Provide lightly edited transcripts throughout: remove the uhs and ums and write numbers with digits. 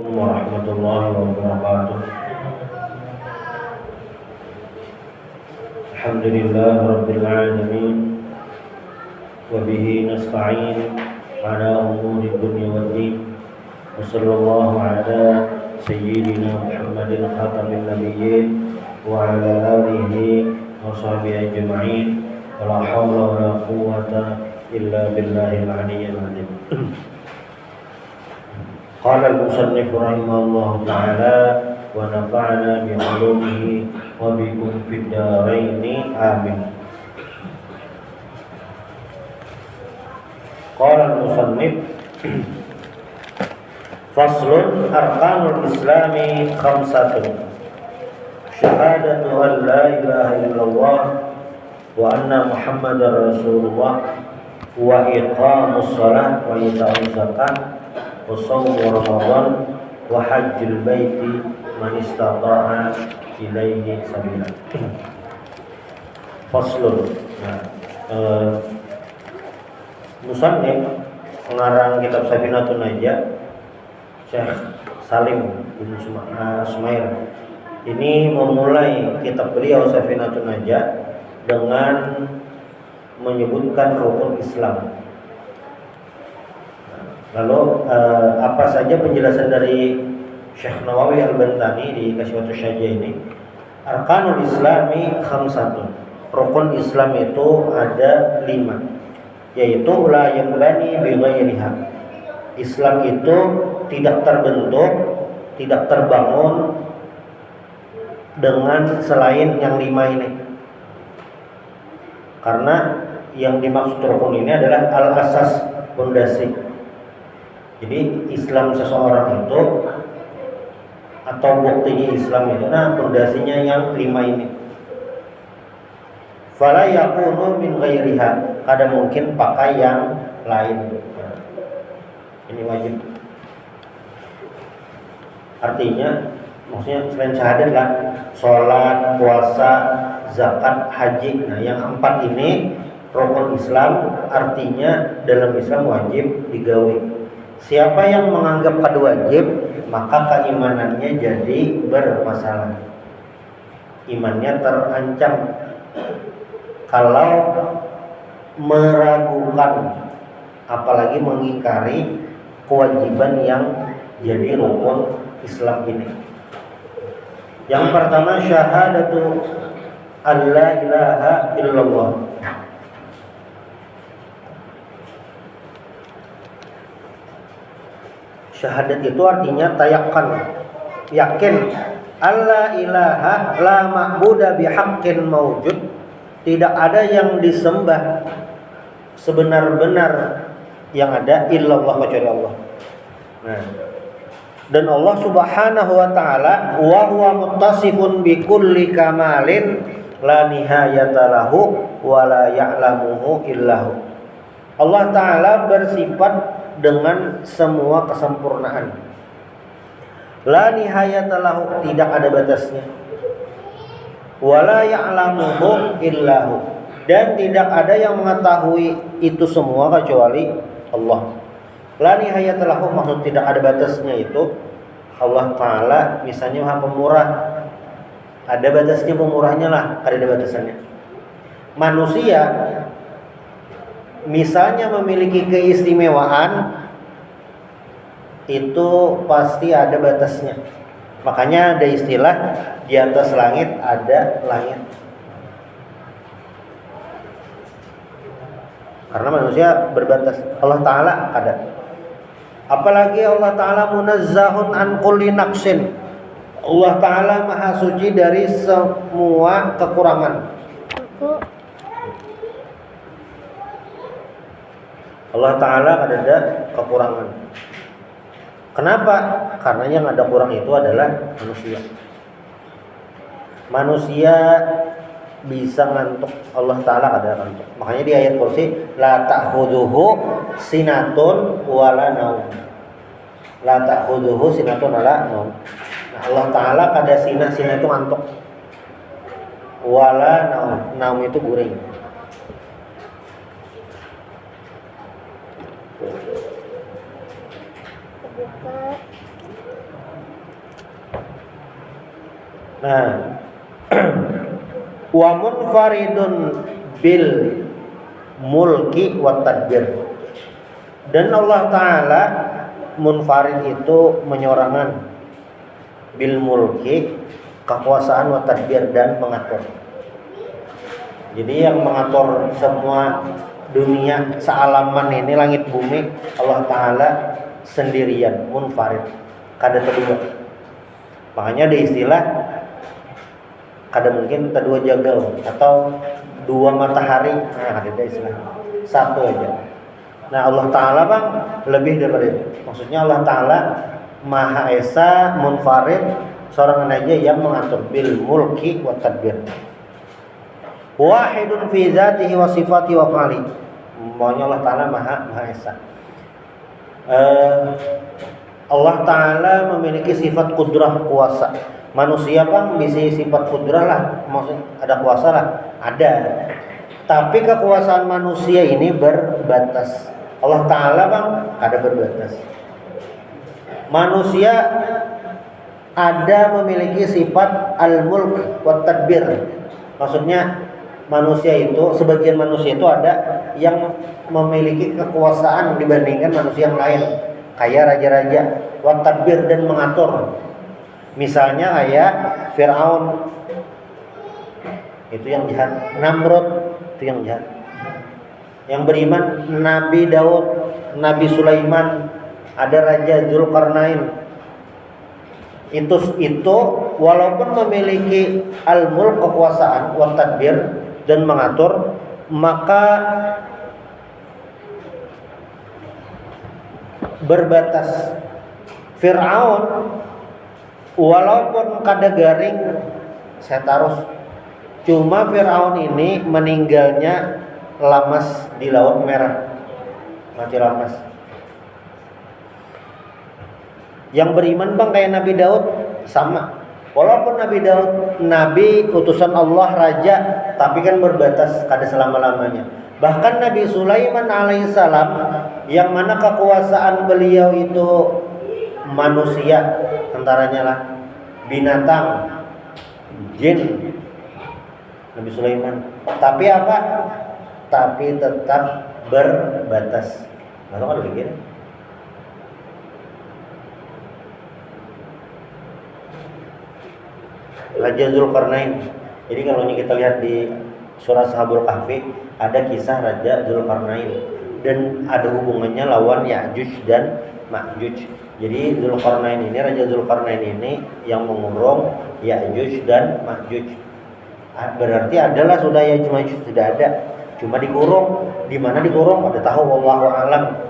Warahmatullahi wabarakatuh. Alhamdulillah rabbil alamin wa bihi nasta'in ala umuri dunya waddin wa sallallahu ala sayyidina Muhammadin khatamin nabiyyin wa ala alihi wa sahbihi ajma'in wa la hawla wa la quwwata illa billahil aliyyil azim. Qala al-musannif rahimahullahu ta'ala wa nafa'ana bi 'ulumihi wa bikum fid dharaini amin. Qala al-musannif faslun arkanul islami khamsatun syahadatu an la ilaha illallah wa anna muhammadar rasulullah wa iqamus shalah wa ita'uz zakat wa shaumu ramadan wa hajjul baiti man istata'a ilaihi sabila. Faslun. Musannif pengarang kitab Safinatun Najah Syekh Salim bin Sumair ini memulai kitab beliau Safinatun Najah dengan menyebutkan rukun Islam. Lalu apa saja penjelasan dari Syekh Nawawi Al-Bantani di Kashfatus Syajah ini? Arkanul Islami khamsatun. Rukun Islam itu ada 5, yaitu la yanbani bi ghairiha. Islam itu tidak terbentuk, tidak terbangun dengan selain yang 5 ini. Karena yang dimaksud rukun ini adalah al-asas, pondasi. Jadi Islam seseorang itu atau buktinya Islam itu, pondasinya yang 5 ini. Fala yakunu min ghairiha, kada mungkin pakai yang lain. Ini wajib. Artinya maksudnya selain syahadat lah, sholat, puasa, zakat, haji. Yang 4 ini rukun Islam, artinya dalam Islam wajib digawe. Siapa yang menganggap kada wajib, maka keimanannya jadi bermasalah. Imannya terancam kalau meragukan, apalagi mengingkari kewajiban yang jadi rukun Islam ini. Yang pertama, syahadatu alla ilaha illallah. Syahadat itu artinya tayakkan, yakin alla ilaha la ma'buda bihaqqin mawjud, tidak ada yang disembah sebenar-benar yang ada illallah, kecuali Allah. Dan Allah Subhanahu wa taala wa huwa muttasifun bi kulli kamalin la nihayata lahu wa la ya'lamuhu illahu. Allah taala bersifat dengan semua kesempurnaan. La nihayata lahu, tidak ada batasnya. Wala ya'lamuhu illahu, dan tidak ada yang mengetahui itu semua kecuali Allah. La nihayata lahu maksud tidak ada batasnya itu Allah taala misalnya Maha Pemurah. Ada batasnya pemurahnya lah, ada batasannya. Manusia misalnya memiliki keistimewaan, itu pasti ada batasnya. Makanya ada istilah di atas langit ada langit. Karena manusia berbatas, Allah Ta'ala ada. Apalagi Allah Ta'ala munazzahun an kulli naqsin. Allah Ta'ala maha suci dari semua kekurangan. Allah Ta'ala ada kekurangan. Kenapa? Karena yang ada kurang itu adalah manusia. Manusia bisa ngantuk, Allah Ta'ala ada ngantuk. Makanya di ayat kursi la ta'khudhuhu sinatun wala naum. La ta'khudhuhu sinatun wala naum. Allah Ta'ala kada sina itu ngantuk. Wala naum itu guring. Nah, wa munfaridun bil mulki wa tadbir. Dan Allah Ta'ala munfarid itu menyorangan bil mulki, kekuasaan, wa tadbir, dan mengatur. Jadi yang mengatur semua dunia sealaman ini, langit bumi, Allah Ta'ala sendirian, munfarid, kada kedua. Makanya ada istilah kada mungkin kedua jagal atau dua matahari. Nah, ada istilah satu aja. Nah, Allah Ta'ala bang lebih daripada itu. Maksudnya Allah Ta'ala Maha Esa, munfarid, seorang aja yang mengatur bil mulki wa tadbir. Wahidun fi dzatihi wa sifati wa fa'ali. Maunya Allah Ta'ala Maha Esa. Allah Ta'ala memiliki sifat kudrah, kuasa. Manusia bang bisa sifat kudrah lah, maksudnya ada kuasa lah, ada. Tapi kekuasaan manusia ini berbatas. Allah Ta'ala bang ada berbatas. Manusia ada memiliki sifat al-mulk wa tadbir. Maksudnya manusia itu, sebagian manusia itu ada yang memiliki kekuasaan dibandingkan manusia yang lain, kayak raja-raja, wa tadbir, dan mengatur. Misalnya kayak Fir'aun, itu yang jahat. Namrud, itu yang jahat. Yang beriman Nabi Daud, Nabi Sulaiman, ada Raja Dzulkarnain. Itu walaupun memiliki al-mulk, kekuasaan, wa tadbir, dan mengatur, maka berbatas. Fir'aun walaupun kada garing saya taruh, cuma Fir'aun ini meninggalnya lamas di Laut Merah, mati lamas. Yang beriman bang kayak Nabi Daud sama. Walaupun Nabi Daud Nabi utusan Allah, raja, tapi kan berbatas, kada selama-lamanya. Bahkan Nabi Sulaiman alaihissalam, yang mana kekuasaan beliau itu manusia, antaranya lah binatang, jin, Nabi Sulaiman. Tapi apa? Tapi tetap berbatas. Lalu kan begini. Raja Dzulkarnain. Jadi kalau kita lihat di surah Ashabul Kahfi, ada kisah Raja Dzulkarnain dan ada hubungannya lawan Ya'juj dan Ma'juj. Jadi Dzulkarnain ini, Raja Dzulkarnain ini yang mengurung Ya'juj dan Ma'juj. Berarti adalah sudah Ya'juj Ma'juj sudah ada, cuma dikurung. Di mana dikurung? Ada tahu, wallahu alam.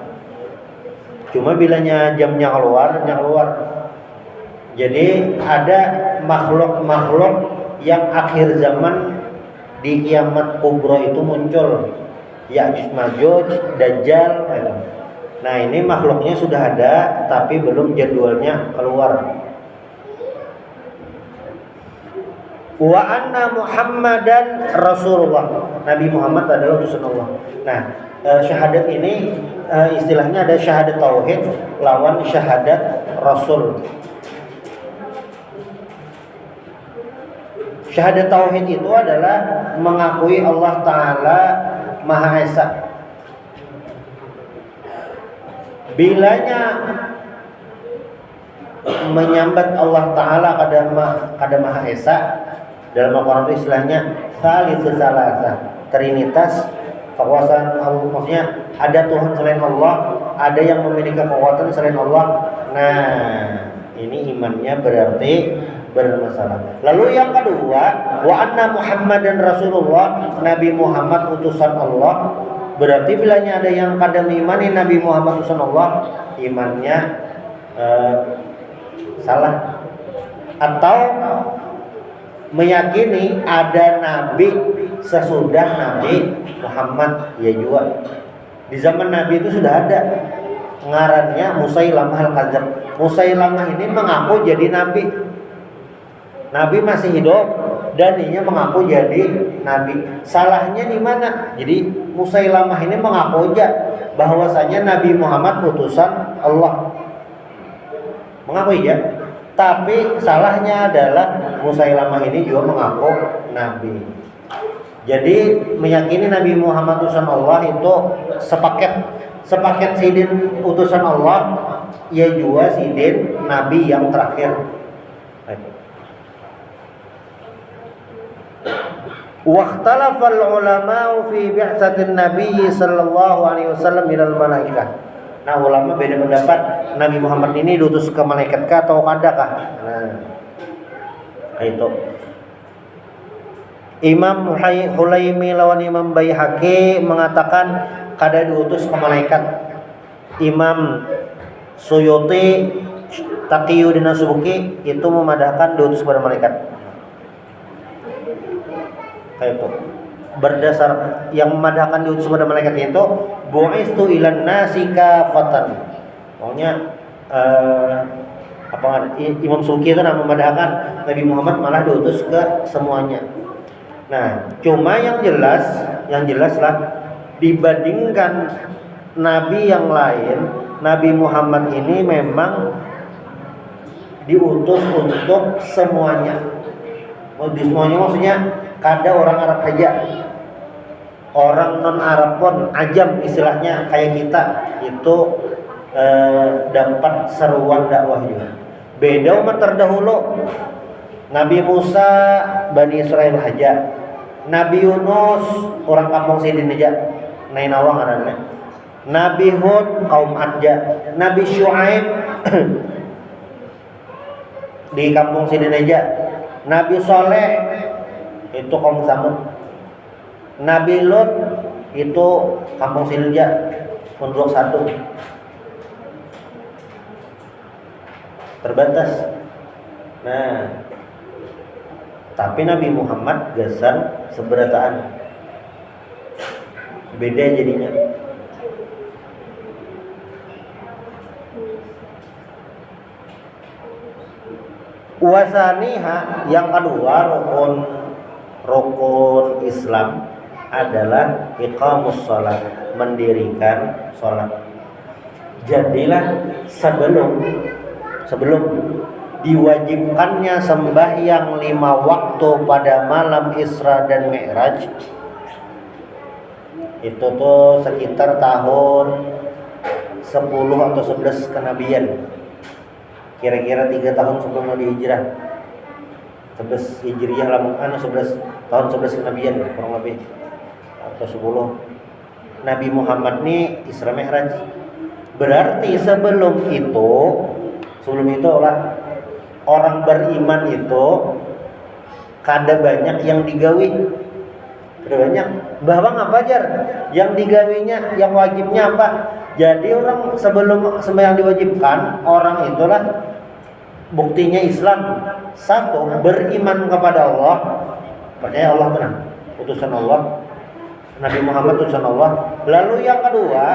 Cuma bilanya jamnya keluar. Jadi ada makhluk-makhluk yang akhir zaman di kiamat kubro itu muncul, Ya'juj Ma'juj, Dajjal. Nah, ini makhluknya sudah ada tapi belum jadwalnya keluar. Wa anna Muhammadan Rasulullah. Nabi Muhammad adalah utusan Allah. Nah, syahadat ini istilahnya ada syahadat tauhid lawan syahadat rasul. Syahadat tauhid itu adalah mengakui Allah Ta'ala Maha Esa. Bilanya menyambat Allah Ta'ala kada Maha Esa, dalam Al-Quran itu istilahnya Thalitsus Salasa, Trinitas, kekuasaan Allah. Maksudnya ada Tuhan selain Allah, ada yang memiliki kekuatan selain Allah. Nah, ini imannya berarti bermasalah. Lalu yang kedua, wa anna Muhammadan Rasulullah, Nabi Muhammad utusan Allah. Berarti bilanya ada yang kada mengimani Nabi Muhammad utusan Allah, imannya salah. Atau meyakini ada nabi sesudah Nabi Muhammad, ya juga. Di zaman Nabi itu sudah ada, ngarannya Musailamah al-Kadzdzab. Musailamah ini mengaku jadi nabi. Nabi masih hidup dan dia mengaku jadi nabi. Salahnya di mana? Jadi Musailamah ini mengaku aja bahwasanya Nabi Muhammad utusan Allah. Mengaku ya. Tapi salahnya adalah Musailamah ini juga mengaku nabi. Jadi meyakini Nabi Muhammad utusan Allah itu sepaket sidin utusan Allah, ya juga sidin nabi yang terakhir. Waqtalafal ulama'u fi bi'tsatin Nabi sallallahu alaihi wasallam ilal malaikah. Nah, ulama beda pendapat, Nabi Muhammad ini diutus ke malaikat kah atau kadakah? Nah, itu. Imam Hulaimi lawan Imam Baihaqi mengatakan kada diutus ke malaikat. Imam Suyuti, Taqiyuddin As-Subki itu memadahkan diutus kepada malaikat. Kayak itu. Berdasar yang memadahkan diutus kepada malaikat itu, bu'istu ilan nasi kafatan. Maunya Imam Subki itu memadahkan Nabi Muhammad malah diutus ke semuanya. Nah, cuma yang jelas lah dibandingkan nabi yang lain, Nabi Muhammad ini memang diutus untuk semuanya. Di semuanya maksudnya kada orang Arab aja, orang non Arab pun, ajam istilahnya kayak kita itu dapat seruan dakwah juga. Beda umat terdahulu, Nabi Musa Bani Israel aja, Nabi Yunus orang kampung Sidin aja, Nainawang ngaranna. Nabi Hud kaum Adja, Nabi Syuaib di kampung Sidin aja, Nabi Soleh itu kaum Samud, Nabi Lut itu kampung Sidin aja, penduduk satu, terbatas. Nah, tapi Nabi Muhammad gasan seberataan, beda jadinya. Wasaniha yang kedua rukun Islam adalah iqamus shalat, mendirikan salat. Jadilah sebelum diwajibkannya sembahyang 5 waktu pada malam Isra dan Mi'raj, itu tuh sekitar tahun 10 atau 11 kenabian, kira-kira 3 tahun sebelum Nabi Hijrah. 11 Hijriah lah, 11 tahun 11 kenabian kurang lebih, atau 10. Nabi Muhammad nih Isra Mi'raj. Berarti sebelum itu lah orang beriman itu kada banyak yang digawi. Kada banyak. Bahwa apa ajar yang digawinya, yang wajibnya apa? Jadi orang sebelum sembahyang diwajibkan, orang itulah buktinya Islam. Satu, beriman kepada Allah, percaya Allah benar, utusan Allah, Nabi Muhammad utusan Allah. Lalu yang kedua,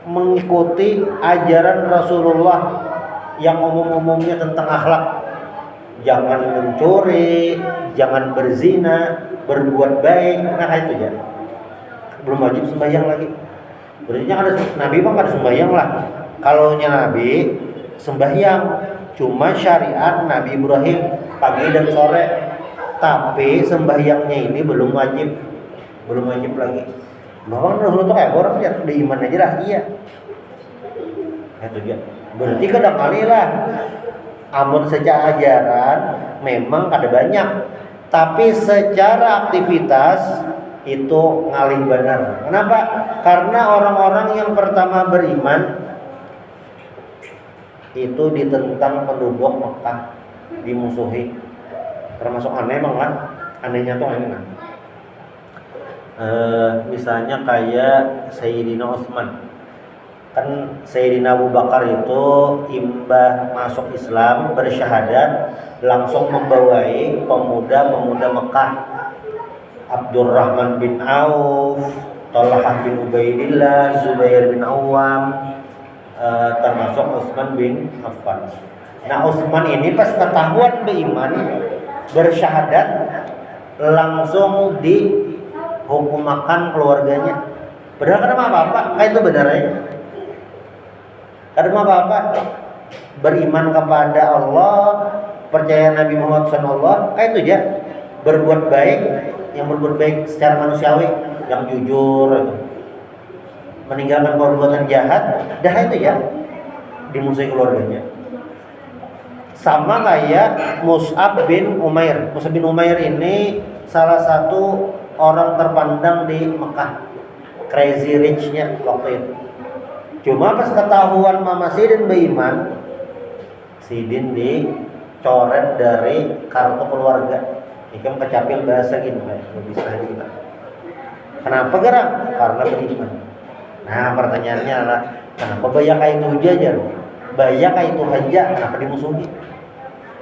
mengikuti ajaran Rasulullah yang umum-umumnya tentang akhlak. Jangan mencuri, jangan berzina, berbuat baik. Nah itu ya. Belum wajib sembahyang lagi. Berarti ada Nabi mah ada sembahyang lah. Kalau Nabi sembahyang, cuma syariat Nabi Ibrahim pagi dan sore. Tapi sembahyangnya ini belum wajib lagi. Bahkan dulu tuh kayak orang ya udah iman aja lah, iya. Itu dia. Berarti kadang kali lah amun secara ajaran memang kada banyak, tapi secara aktivitas itu ngalih benar. Kenapa? Karena orang-orang yang pertama beriman itu ditentang penduduk Mekah, dimusuhi. Termasuk aneh emang kan? Anehnya tuh aneh kan? Misalnya kayak Sayyidina Utsman. Kan Sayyidina Abu Bakar itu imbah masuk Islam bersyahadat langsung membawai pemuda-pemuda Mekah, Abdurrahman bin Auf, Talhah bin Ubaidillah, Zubair bin Awam, termasuk Utsman bin Affan. Nah Utsman ini pas ketahuan beriman bersyahadat langsung dihukumakan keluarganya. Padahal karena apa-apa, kayak itu benar ya. Karena apa-apa beriman kepada Allah, percaya Nabi Muhammad SAW, kayak itu aja. Berbuat baik, yang berbuat baik secara manusiawi, yang jujur, meninggalkan perbuatan jahat, dah itu ya, dimusuhi keluarganya. Sama kayak Mus'ab bin Umair. Mus'ab bin Umair ini salah satu orang terpandang di Mekah, crazy rich-nya waktu itu. Cuma pas ketahuan Mama Sidin beriman, Sidin dicoret dari kartu keluarga. Ikan kecapil bahasa gini, bisa kita. Kenapa gerak? Karena beriman. Nah pertanyaannya adalah, kenapa banyak itu aja? Banyak itu aja, kenapa dimusuhi?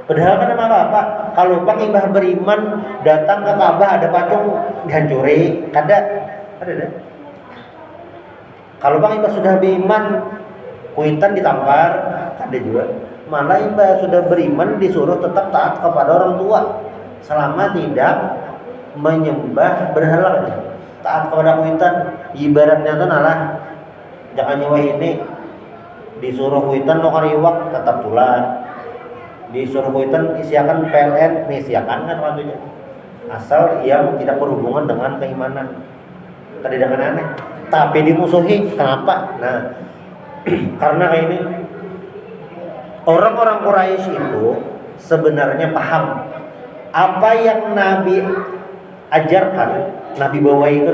Padahal kan apa-apa. Kalau Bang Ibah beriman datang ke Ka'bah ada patung dihancuri, ada deh. Kalau Bang Ibah sudah beriman, kuitan ditampar, ada juga. Malah Ibah sudah beriman disuruh tetap taat kepada orang tua selama tidak menyembah berhala. Taat kepada kuitan, ibaratnya itu nalah jangan nyewa ini. Disuruh kuitan lo kariwak tetap tulan. Disuruh kuitan isiakan PLN, nih isiakan kan maksudnya. Asal yang tidak berhubungan dengan keimanan. Tidak aneh. Tapi dimusuhi, kenapa? Nah, karena ini orang-orang Quraisy itu sebenarnya paham apa yang Nabi ajarkan, Nabi bawa itu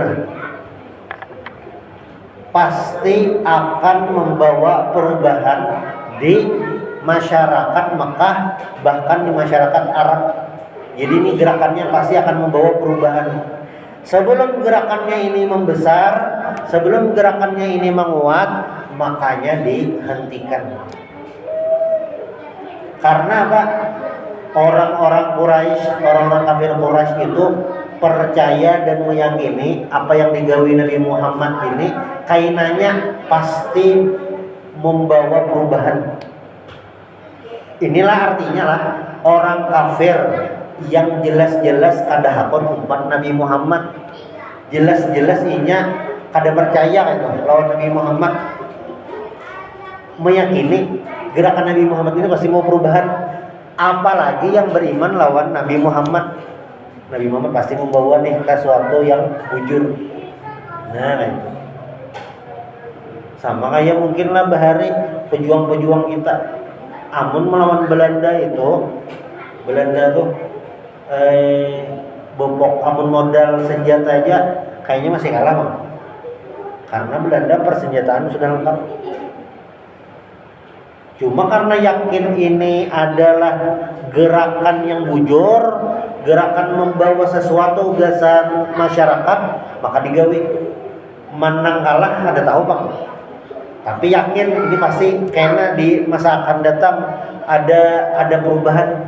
pasti akan membawa perubahan di masyarakat Mekah, bahkan di masyarakat Arab. Jadi ini gerakannya pasti akan membawa perubahan. Sebelum gerakannya ini membesar, sebelum gerakannya ini menguat, makanya dihentikan. Karena apa? Orang-orang Quraisy, orang-orang kafir Quraisy itu percaya dan meyakini apa yang digawi Nabi Muhammad ini kainannya pasti membawa perubahan. Inilah artinya lah orang kafir yang jelas-jelas kada hakon umat Nabi Muhammad, jelas-jelas inya kada percaya itu lawan Nabi Muhammad, meyakini gerakan Nabi Muhammad ini pasti mau perubahan. Apalagi yang beriman lawan Nabi Muhammad, Nabi Muhammad pasti membawa nih ke suatu yang bujur. Nah itu sama kayak mungkinlah bahari pejuang-pejuang kita amun melawan Belanda itu, Belanda tuh bopok amun modal senjata aja kayaknya masih kalah Bang. Karena Belanda persenjataan sudah lengkap. Cuma karena yakin ini adalah gerakan yang bujur, gerakan membawa sesuatu gagasan masyarakat, maka digawi. Menang kalah ada tahu Bang. Tapi yakin ini pasti karena di masa akan datang ada perubahan.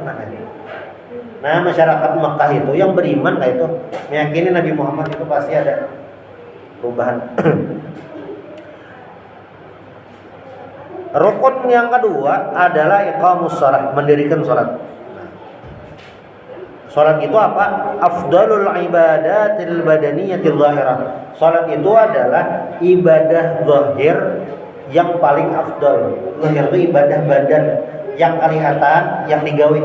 Nah masyarakat Mekah itu yang beriman kayak itu meyakini Nabi Muhammad itu pasti ada perubahan. Rukun yang kedua adalah iqamus shalah, mendirikan salat. Salat itu apa? Afdalul ibadatil badaniyatil zahirah. Salat itu adalah ibadah zahir yang paling afdal. Zahir itu ibadah badan yang kelihatan, yang digawi.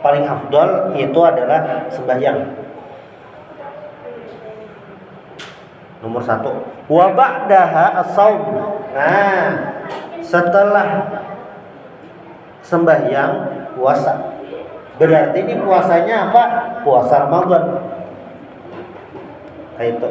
Paling afdal itu adalah sembahyang. Nomor 1. Wa ba'daha as-shaum. Nah, setelah sembahyang puasa. Berarti ini puasanya apa? Puasa Ramadan. Kayak itu.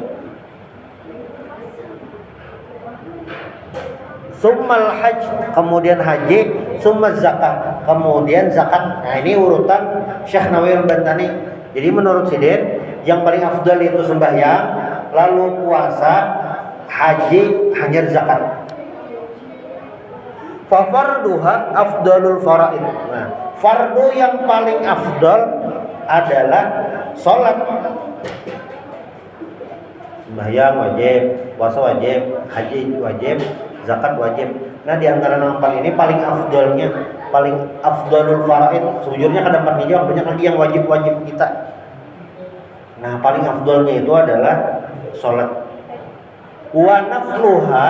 Summal hajj, kemudian haji, summa zakat, kemudian zakat. Nah, ini urutan Syekh Nawawi Al-Bantani. Jadi menurut Sidin, yang paling afdal itu sembahyang, lalu puasa, haji, hanya zakat. Fa farduha afdalul faraid. Nah, fardu yang paling afdal adalah salat. Sembahyang wajib, puasa wajib, haji wajib, zakat wajib. Nah, di antara nampak ini paling afdalnya, paling afdalul faraid. Sejujurnya ada 4 nih, banyak lagi yang wajib-wajib kita. Nah, paling afdalnya itu adalah salat. Wa nafluha,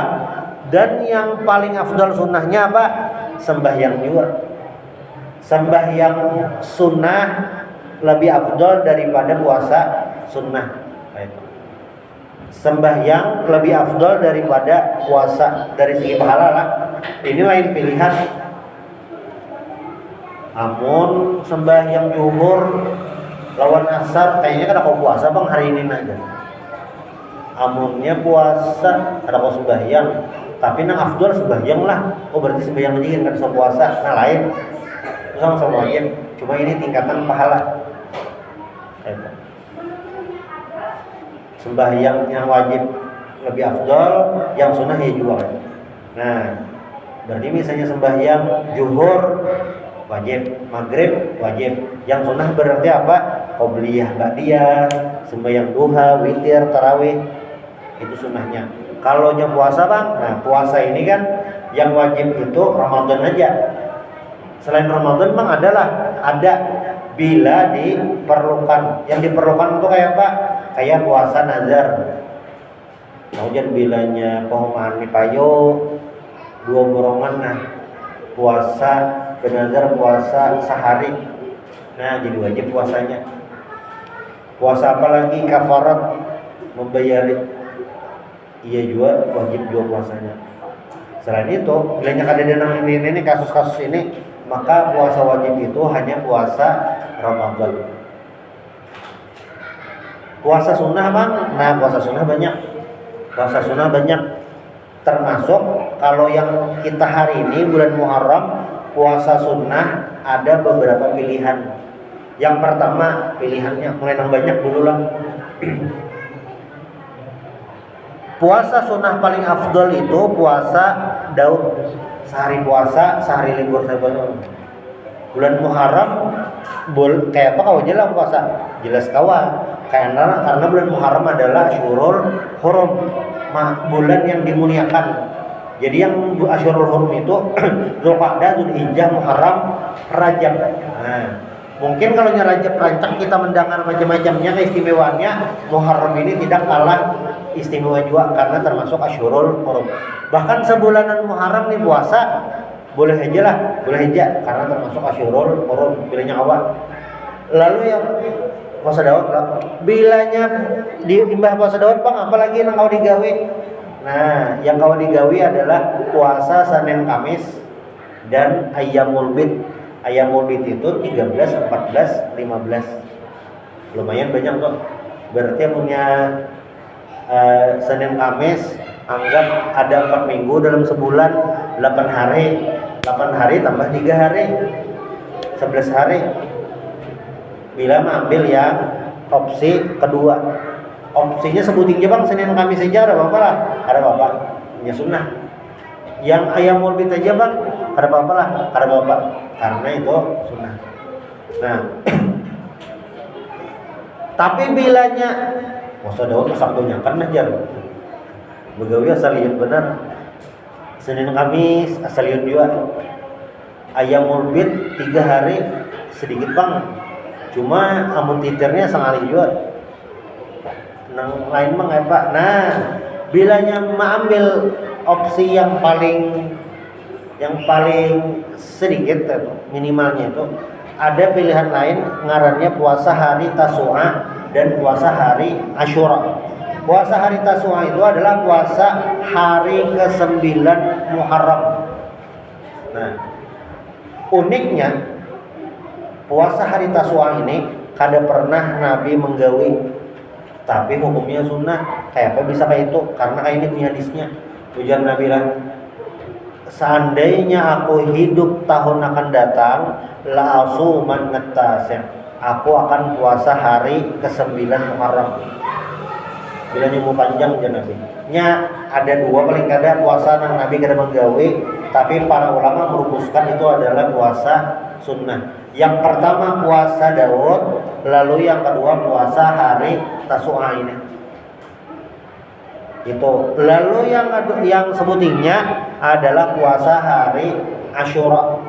dan yang paling afdal sunnahnya apa? sembahyang juga. Sembahyang sunnah lebih afdol daripada puasa sunnah. Sembahyang lebih afdol daripada puasa dari segi pahala lah. Ini lain pilihan. Amun sembahyang zuhur lawan asar kayaknya kan aku puasa bang hari ini aja. Amunnya puasa ada kau sembahyang, tapi nang afdol sembahyang lah. Oh berarti sembahyang aja kan bisa puasa. Nah lain, itu sama-sama wajib. Cuma ini tingkatan pahala. Sembahyang yang wajib lebih afdol, yang sunnah ya juga. Nah, berarti misalnya sembahyang zuhur wajib, maghrib wajib. Yang sunnah berarti apa? Qobliyah, ba'diyah, sembahyang duha, witir, tarawih. Itu sunnahnya. Kalau nya puasa bang, nah puasa ini kan yang wajib itu Ramadan aja. Selain Ramadan bang ada bila diperlukan. Yang diperlukan itu kayak apa? Kayak puasa nazar. Kemudian bilanya pohon payo dua borongan, nah puasa benazar puasa sehari. Nah jadi wajib puasanya. Puasa apalagi kafarat membayar, iya juga wajib juga puasanya. Selain itu, bilanya kadang ini kasus-kasus ini, maka puasa wajib itu hanya puasa Ramadan. Puasa sunnah bang, nah puasa sunnah banyak. Puasa sunnah banyak. Termasuk kalau yang kita hari ini bulan Muharram, puasa sunnah ada beberapa pilihan. Yang pertama pilihannya mulai yang banyak dulu lah. Puasa sunnah paling afdol itu puasa Daud. Sehari puasa, sehari libur. Bulan Muharram kayak apa kau jelas puasa? Jelas kawan. Karena bulan Muharram adalah Asyurul Hurum, bulan yang dimuliakan. Jadi yang Asyurul Hurum itu Dzulqa'dah, Dzulhijjah, Muharram, Rajab. Nah, mungkin kalau Rajab rancak kita mendengar macam-macamnya keistimewaannya, Muharram ini tidak kalah istimewa juga karena termasuk Asyurul Hurum. Bahkan sebulanan Muharram nih puasa boleh aja lah, boleh aja karena termasuk Asyurul Hurum bilanya awal. Lalu yang puasa Daud lah, bilanya diimbah puasa Daud bang, apalagi yang kau digawe. Nah, yang kau digawe adalah puasa Senin Kamis dan Ayyamul Bid. Ayyamul Bid itu 13, 14, 15. Lumayan banyak tuh. Berarti punya Senin Kamis anggap ada 4 minggu dalam sebulan, 8 hari. 8 hari tambah 3 hari, 11 hari. Bila mengambil yang opsi kedua, opsinya sebutin aja bang Senin Kamis aja ada apa lah, ada apa ya sunnah. Yang Ayyamul Bid aja bang ada apa lah, ada apa karena itu sunnah. Nah tapi bilanya puasa Daud Sabtunya kan aja begawi asal lihat benar. Senin Kamis asal lihat juga. Ayyamul Bid 3 hari sedikit bang. Cuma amun titirnya sengali juga. Nang lain mah nggak pak. Nah, bilanya mengambil opsi yang paling sedikit minimalnya itu ada pilihan lain ngarannya puasa hari Tasu'a dan puasa hari Asyura. Puasa hari Tasu'a itu adalah puasa hari ke-9 Muharram. Nah, uniknya puasa hari Tasu'a ini kada pernah Nabi menggawi, tapi hukumnya sunnah. Kayak apa bisa kayak itu? Karena kayak ini punya hadisnya. Ujar Nabi lah, seandainya aku hidup tahun akan datang, la asuman natasya, aku akan puasa hari ke-9 Muharram. Bila nyumu panjang aja Nabi. Nya ada 2 paling kada puasa nang Nabi kada menggawi, tapi para ulama merumuskan itu adalah puasa sunnah. Yang pertama puasa Daud, lalu yang kedua puasa hari Tasu'a ini. Itu. Lalu yang sebutinnya adalah puasa hari Asyura,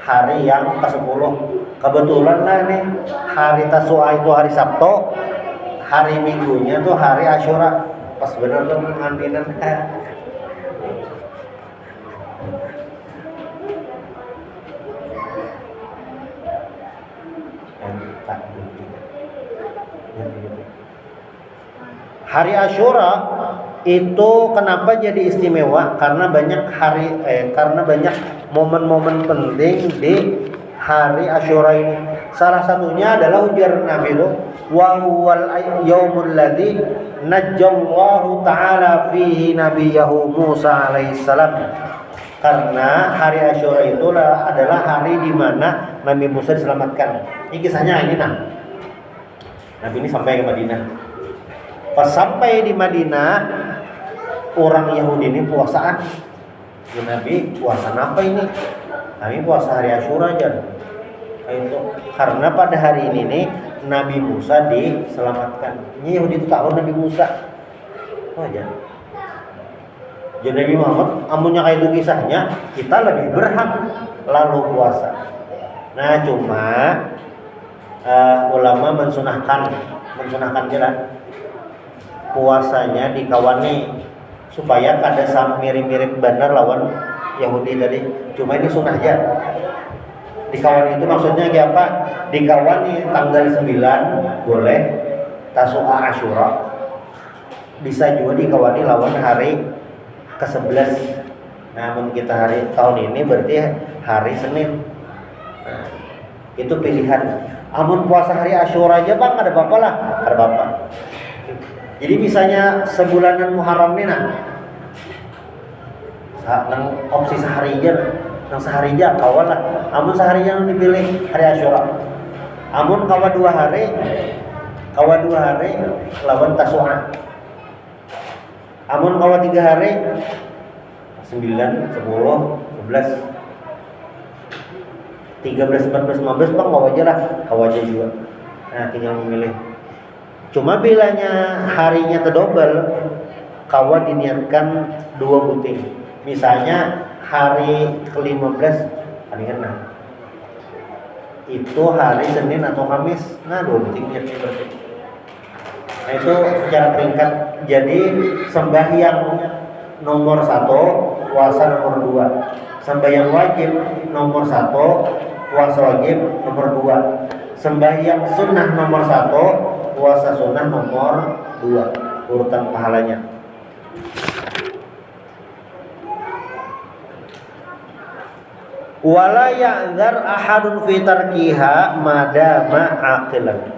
hari yang ke-10. Kebetulan lah nih hari Tasu'a itu hari Sabtu, hari Minggunya tuh hari Asyura. Pas bener tuh pengantinan. Hari Asyura itu kenapa jadi istimewa? Karena banyak momen-momen penting di hari Asyura ini. Salah satunya adalah ujar Nabi itu, wa huwal yaumul ladzi najjallahu ta'ala fihi nabiyahu Musa alaihissalam. Karena hari Asyura itulah adalah hari di mana Nabi Musa diselamatkan. Ini kisahnya ini Nabi ini sampai ke Madinah. Pas sampai di Madinah, orang Yahudi ini puasaan. Ya Nabi, puasa apa ini? Kami puasa hari Asyura aja. Itu karena pada hari ini nih Nabi Musa diselamatkan. Ini Yahudi itu tahu Nabi Musa. Oh aja. Jadi Nabi Muhammad, amunnya kayak itu kisahnya, kita lebih berhak lalu puasa. Nah cuma ulama mensunahkan jalan puasanya dikawani supaya kada mirip-mirip benar lawan Yahudi tadi. Cuma ini sunnah aja. Dikawani itu maksudnya kayak apa? Dikawani tanggal 9 boleh Tasu'a Asyura. Bisa juga dikawani lawan hari ke-11. Namun kita hari tahun ini berarti hari Senin. Nah, itu pilihan. Amun puasa hari Asyura aja Bang, ada apa-apa lah, ada apa-apa. Jadi misalnya sebulanan Muharram ini nang opsi sehari aja kawal lah. Amun sehari aja dipilih hari Asyura. Amun kawa dua hari lawan Tasu'a. Amun kawa 3 hari 9, 10, 11, 13, 14, 15 Bang kawa aja juga. Nah tinggal memilih. Cuma bilanya harinya terdobel, kawan diniatkan 2 buting. Misalnya hari ke-15 hari ke-6 itu hari Senin atau Kamis, nah 2 buting niatnya berarti. Nah itu secara peringkat. Jadi sembahyang nomor 1, puasa nomor 2. Sembahyang wajib nomor 1, puasa wajib nomor 2. Sembahyang sunnah nomor 1, puasa sunnah nomor 2, urutan pahalanya. Wala ya'dzar ahadun fi tarkiha madama aqilan.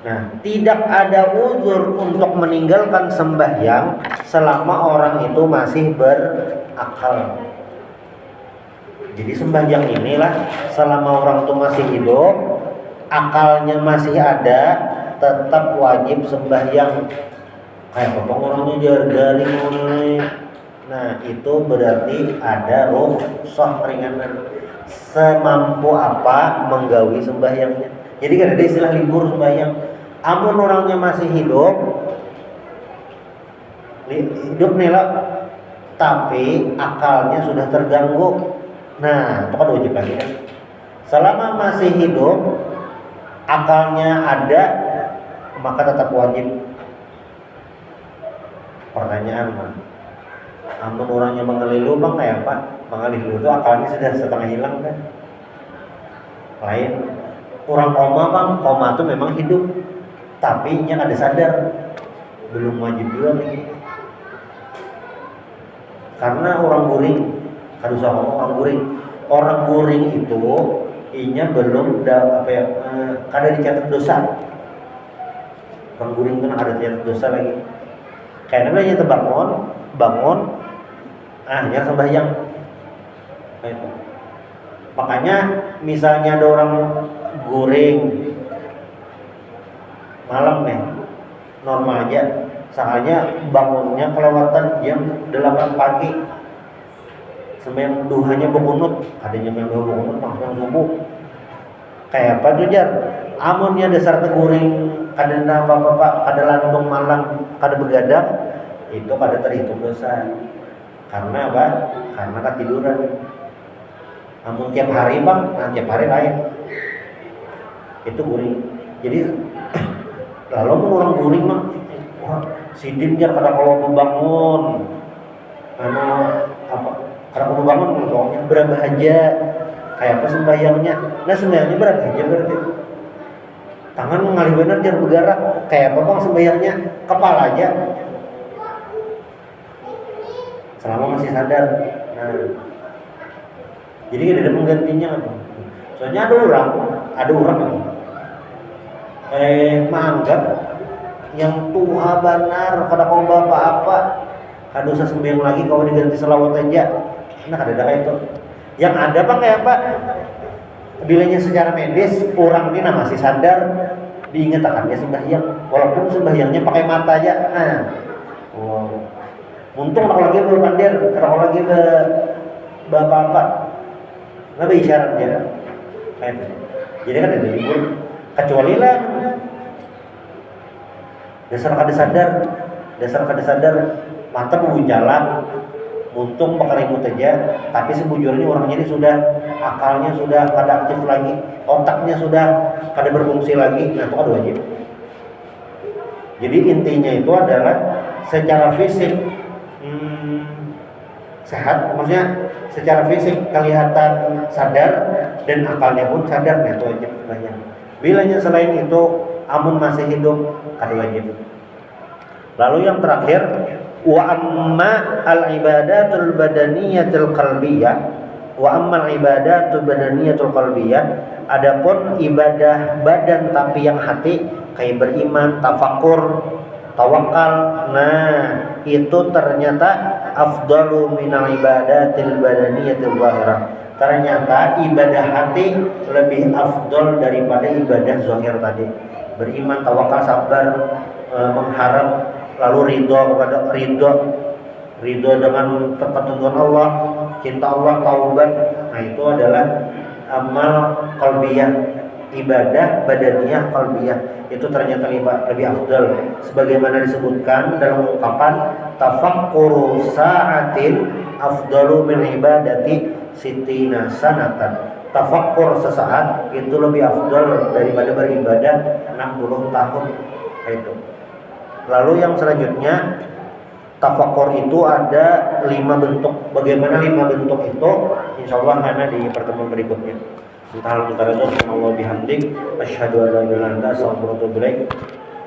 Nah, tidak ada uzur untuk meninggalkan sembahyang selama orang itu masih berakal. Jadi sembahyang inilah selama orang itu masih hidup, akalnya masih ada, tetap wajib sembahyang. Kayak apa orangnya garing. Nah itu berarti ada rukhsah ringanan semampu apa menggawi sembahyangnya. Jadi kan ada istilah libur sembahyang. Amun orangnya masih hidup nih lah, tapi akalnya sudah terganggu. Nah itu kan wajib lagi kan. Selama masih hidup, akalnya ada, maka tetap wajib. Pertanyaan Bang, amun orangnya mengelilu Bang kayak apa? Mengelilu itu akalnya sudah setengah hilang kan? Lain orang koma Bang, koma itu memang hidup, tapi nya ada sadar, belum wajib juga lagi. Karena orang guring, orang guring itu inya belum kada dicatat dosa. Orang guring kan ada dicatat dosa lagi. Kayak namanya bangun, nyar sembahyang. Itu. Makanya misalnya ada orang guring malam nih, normal aja. Soalnya bangunnya kelewatan jam 8 pagi. Sembahyang duhanya berkunut, adanya yang berkunut maksudnya subuh. Kayak apa tuh Jar? Amunnya dasar teguring, kada apa-apa, kada landung malang, kada begadang, itu kada terhitung dosa. Karena apa? Karena ketiduran. Amun tiap hari Bang, nah tiap hari lain. Itu guring. Jadi lalu orang guring mah, sidin Jar kada kalau bangun. Karena kamu bangun ngomongnya berbahagia. Kayak apa sembahyangnya? Nah sembahyangnya berbahagia berarti. tangan ngalih bener jangan bergerak kayak apa sembahyangnya kepala aja selama masih sadar. Nah, jadi kan ada penggantinya apa? Soalnya ada orang menganggap yang tuha benar kada kau bapak apa kada usah sembahyang lagi kau diganti selawat aja. Nah kada ada kayak itu. Yang ada apa kayak apa? Bilanya secara medis orang ini masih sadar diingatkan dia sembahyang walaupun sembahyangnya pakai mata aja. Nah, untung kalau lagi berpandir, kalau lagi apa nggak berisyarat ya. Jadi kan ada libur kecuali lah dasar kada sadar mata mau jalan untung pakai remote aja tapi sebujurnya orangnya ini sudah akalnya sudah kada aktif lagi otaknya sudah kada berfungsi lagi. Nah itu kan wajib. Jadi intinya itu adalah secara fisik sehat, maksudnya secara fisik kelihatan sadar dan akalnya pun sadar. Nah itu wajib banyak. Bilanya selain itu amun masih hidup kada wajib. Lalu yang terakhir wa amma al ibadatul badaniyatul qalbiyah wa amma al ibadatul badaniyatul qalbiyah adapun ibadah badan tapi yang hati kayak beriman, tafakur, tawakal. Nah itu ternyata afdalu minal ibadatil badaniyatil zahirah. Ternyata ibadah hati lebih afdal daripada ibadah zahir tadi. Beriman, tawakal, sabar, mengharap, lalu ridho dengan ketentuan Allah, cinta Allah, taubat. Nah itu adalah amal qalbiyah, ibadah badaniyah qalbiyah. Itu ternyata lebih afdal sebagaimana disebutkan dalam ungkapan tafakkuru sa'atin afdalu min ibadati sitina sanatan. Tafakkur sesaat itu lebih afdal daripada beribadah 60 tahun. Itu. Lalu yang selanjutnya tafakkur itu ada 5 bentuk. Bagaimana 5 bentuk itu? Insyaallah karena di pertemuan berikutnya. Subhanallah bihamdik asyhadu an la ilaha illa anta astaghfiruka wa atubu ilaik.